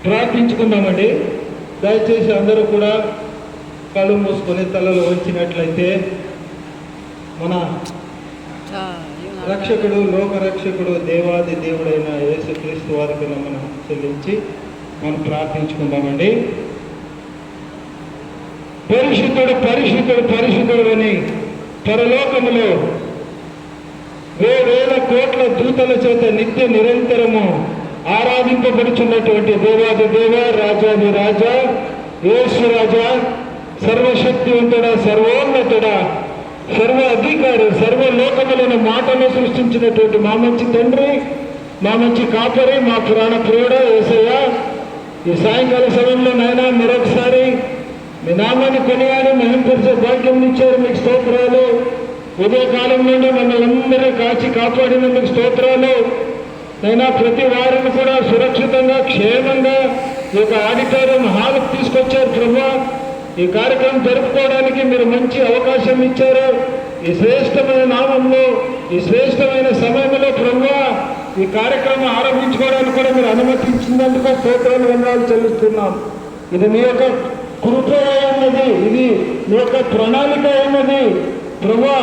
ప్రార్థించుకుందామండి. దయచేసి అందరూ కూడా కళ్ళు మూసుకొని తలలు వంచినట్లయితే మన రక్షకుడు, లోకరక్షకుడు, దేవాది దేవుడైన యేసుక్రీస్తు వారికి మనం చెల్లించి మనం ప్రార్థించుకుందామండి. పరిశుద్ధుడు పరిశుద్ధుడు పరిశుద్ధుడు అని పరలోకములో వేల కోట్ల దూతల చేత నిత్య నిరంతరము ఆరాధింపబడుచున్నటువంటి దేవాది దేవ, రాజాది రాజా, యేసు రాజా, సర్వశక్తివంతుడా, సర్వోన్నతుడా, సర్వ అధికారి, సర్వలోకములను మాటను సృష్టించినటువంటి మా మంచి తండ్రి, మా మంచి కాపరి, మా పురాణ ప్రియుడ యేసయ్య, ఈ సాయంకాల సమయంలో నాయన మరొకసారి మీ నామాన్ని కొనియాడి మహింపరిచే భాగ్యం ఇచ్చారు. మీకు స్తోత్రాలు. ఉదయకాలం నుండి మమ్మల్ని అందరినీ కాచి కాపాడినందుకు స్తోత్రాలు. నైనా ప్రతి వారిని కూడా సురక్షితంగా క్షేమంగా ఈ యొక్క ఆడిటోరియం హాల్కి తీసుకొచ్చారు ప్రభా. ఈ కార్యక్రమం జరుపుకోవడానికి మీరు మంచి అవకాశం ఇచ్చారు. ఈ శ్రేష్టమైన నామంలో, ఈ శ్రేష్టమైన సమయంలో ప్రభా ఈ కార్యక్రమం ఆరంభించుకోవడానికి కూడా మీరు అనుమతించినందుకు స్తోత్రాలు, వందనాలు చెల్లిస్తున్నాం. ఇది మీ యొక్క కృప ఉన్నది, ఇది మీ యొక్క ప్రణాళిక ఉన్నది ప్రభా.